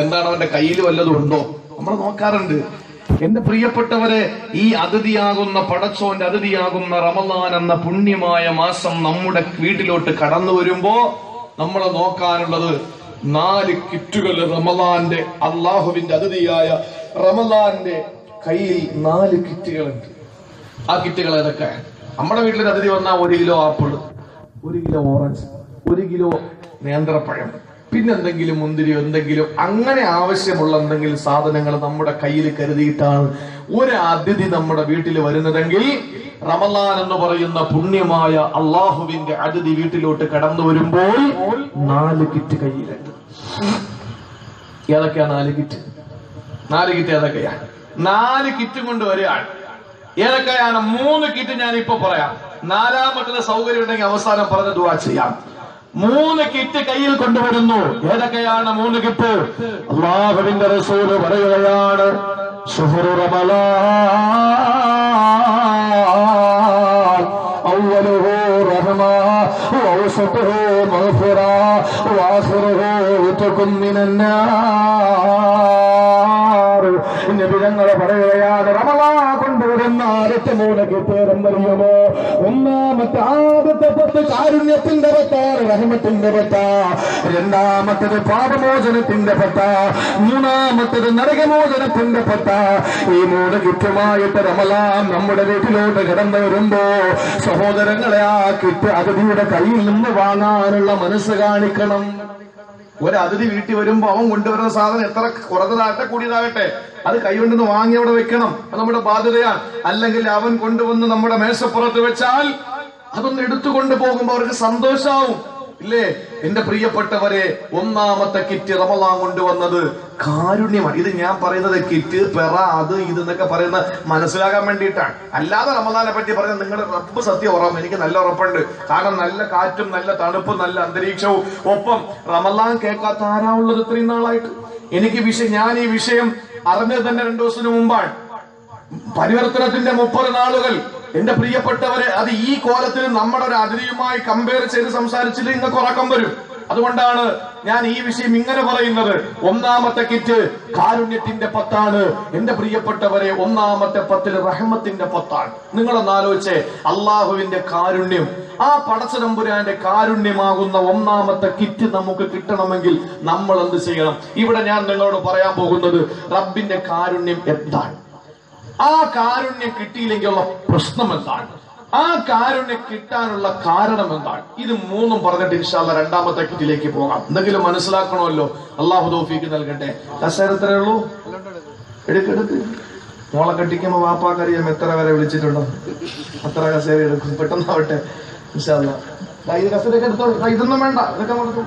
എന്താണ് അവന്റെ കയ്യിൽ വല്ലതും ഉണ്ടോ നമ്മൾ നോക്കാറുണ്ട്. എന്റെ പ്രിയപ്പെട്ടവരെ, ഈ അതിഥിയാകുന്ന പടച്ചോന്റെ അതിഥിയാകുന്ന റമളാൻ എന്ന പുണ്യമായ മാസം നമ്മുടെ വീട്ടിലോട്ട് കടന്നു വരുമ്പോ നമ്മൾ നോക്കാനുള്ളത് 4 കിറ്റുകൾ. റമളാന്റെ അള്ളാഹുവിന്റെ അതിഥിയായ റമളാന്റെ കയ്യിൽ 4 കിറ്റുകളുണ്ട്. ആ കിറ്റുകൾ ഏതൊക്കെ? നമ്മുടെ വീട്ടിലൊരു അതിഥി വന്നാൽ 1 kilo apple, 1 kilo orange, 1 kilo നേന്ത്രപ്പഴം, പിന്നെന്തെങ്കിലും മുന്തിരിയോ എന്തെങ്കിലും അങ്ങനെ ആവശ്യമുള്ള എന്തെങ്കിലും സാധനങ്ങൾ നമ്മുടെ കയ്യിൽ കരുതിയിട്ടാണ് ഒരു അതിഥി നമ്മുടെ വീട്ടിൽ വരുന്നതെങ്കിൽ റമളാൻ എന്ന് പറയുന്ന പുണ്യമായ അള്ളാഹുവിന്റെ അതിഥി വീട്ടിലോട്ട് കടന്നു വരുമ്പോൾ 4 കിറ്റ് കയ്യിലുണ്ട്. ഏതൊക്കെയാ 4 കിറ്റ്? 4 കിറ്റ് ഏതൊക്കെയാണ്? 4 കിറ്റും കൊണ്ട് വരികയാണ്. ഏതൊക്കെയാണ്? 3 കിറ്റ് ഞാൻ ഇപ്പൊ പറയാം. 4ാമത്തെ സൗകര്യം ഉണ്ടെങ്കിൽ അവസാനം പറഞ്ഞ ദുആ ചെയ്യാം. 3 കിറ്റ് കയ്യിൽ കൊണ്ടുവരുന്നു. ഏതൊക്കെയാണ് 3 കിറ്റ്? അല്ലാഹുവിന്റെ റസൂല് പറയുകയാണ്, ശുഹ്റു റമളാൻ അവ്വലുഹു റഹ്മ വഅവ്സതുഹു മഗ്ഫിറ വആഖിറുഹു ഉത്ഖും മിനന്നാർ. നബിതങ്ങൾ പറയുകയാണ്, റമളാൻ കൊണ്ടുവരുന്ന ആദ്യത്തെ 3 കിറ്റ് എന്തറിയുമോ? ഒന്നാമത്തെ ആദ്യത്തെ 10 കാരുണ്യത്തിന്റെ പത്ത, റഹ്മത്തിന്റെ പത്ത. രണ്ടാമത്തേത് പാപമോചനത്തിന്റെ പത്ത. മൂന്നാമത്തേത് നരകമോചനത്തിന്റെ പത്ത. ഈ 3 കിറ്റുമായിട്ട് റമളാൻ നമ്മുടെ വീട്ടിലോട്ട് കടന്നു വരുമ്പോ സഹോദരങ്ങളെ, ആ കിറ്റ് അതിഥിയുടെ കയ്യിൽ നിന്ന് വാങ്ങാനുള്ള മനസ്സ് കാണിക്കണം. ഒരു അതിഥി വീട്ടിൽ വരുമ്പോ അവൻ കൊണ്ടുവരുന്ന സാധനം എത്ര കുറഞ്ഞതാകട്ടെ കൂടിയതാകട്ടെ അത് കൈകൊണ്ടെന്ന് വാങ്ങി അവിടെ വെക്കണം. അത് നമ്മുടെ ബാധ്യതയാണ്. അല്ലെങ്കിൽ അവൻ കൊണ്ടുവന്ന് നമ്മുടെ മേശപ്പുറത്ത് വെച്ചാൽ അതൊന്ന് എടുത്തുകൊണ്ട് പോകുമ്പോ അവർക്ക് സന്തോഷാവും, ഇല്ലേ? എന്റെ പ്രിയപ്പെട്ടവരെ, 1ാമത്തെ കിറ്റ് റമളാൻ കൊണ്ടുവന്നത് കാരുണ്യമാണ്. ഇത് ഞാൻ പറയുന്നത് കിറ്റ്, പെറ, അത് ഇത് എന്നൊക്കെ പറയുന്ന മനസ്സിലാകാൻ വേണ്ടിയിട്ടാണ്. അല്ലാതെ റമളാനെ പറ്റി പറഞ്ഞാൽ നിങ്ങളുടെ റബ്ബ് സത്യം ഉറപ്പ്, എനിക്ക് നല്ല ഉറപ്പുണ്ട്. കാരണം നല്ല കാറ്റും നല്ല തണുപ്പും നല്ല അന്തരീക്ഷവും ഒപ്പം റമളാൻ കേൾക്കാത്ത ആരാ ഉള്ളത് ഇത്രയും നാളായിട്ട്? ഞാൻ ഈ വിഷയം അറിഞ്ഞത് തന്നെ 2 ദിവസത്തിന് മുമ്പാണ്. പരിവർത്തനത്തിന്റെ 30 നാളുകൾ. എന്റെ പ്രിയപ്പെട്ടവരെ, അത് ഈ കോലത്തിൽ നമ്മുടെ ഒരു അതിഥിയുമായി കമ്പയർ ചെയ്ത് സംസാരിച്ചില്ല, ഇന്നൊക്കെ ഉറക്കം വരും. അതുകൊണ്ടാണ് ഞാൻ ഈ വിഷയം ഇങ്ങനെ പറയുന്നത്. 1ാമത്തെ കിറ്റ് കാരുണ്യത്തിന്റെ 10 എന്റെ പ്രിയപ്പെട്ടവരെ. 1ാമത്തെ 10 റഹ്മത്തിന്റെ 10. നിങ്ങളൊന്ന് ആലോചിച്ചേ, അള്ളാഹുവിന്റെ കാരുണ്യം, ആ പടച്ചതമ്പുരാന്റെ കാരുണ്യമാകുന്ന 1ാമത്തെ കിറ്റ് നമുക്ക് കിട്ടണമെങ്കിൽ നമ്മൾ എന്ത് ചെയ്യണം? ഇവിടെ ഞാൻ നിങ്ങളോട് പറയാൻ പോകുന്നത് റബ്ബിന്റെ കാരുണ്യം എന്താണ്, ആ കാരുണ്യം കിട്ടിയില്ലെങ്കിലുള്ള പ്രശ്നം എന്താണ്, ആ കാരുണ്യം കിട്ടാനുള്ള കാരണം എന്താണ്. ഇത് 3ഉം പറഞ്ഞിട്ട് ഇൻഷാ അല്ലാഹ് 2ാമത്തെ കിറ്റിലേക്ക് പോകാം. എന്തെങ്കിലും മനസ്സിലാക്കണമല്ലോ. അള്ളാഹു തൗഫീഖ് നൽകട്ടെ. കസേരത്രേ ഉള്ളൂ, എടുക്കെടുക്ക്. മോളെ കെട്ടിക്കുമ്പോ വാപ്പാക്കറിയാം എത്ര വരെ വിളിച്ചിട്ടുണ്ടോ, അത്ര കസേര എടുക്കും. പെട്ടെന്നാവട്ടെ ഇൻഷാ അല്ലാഹ്. ഇത് കസേരയൊക്കെ എടുത്തോ, ഇതൊന്നും വേണ്ട, ഇതൊക്കെ കൊടുത്തു.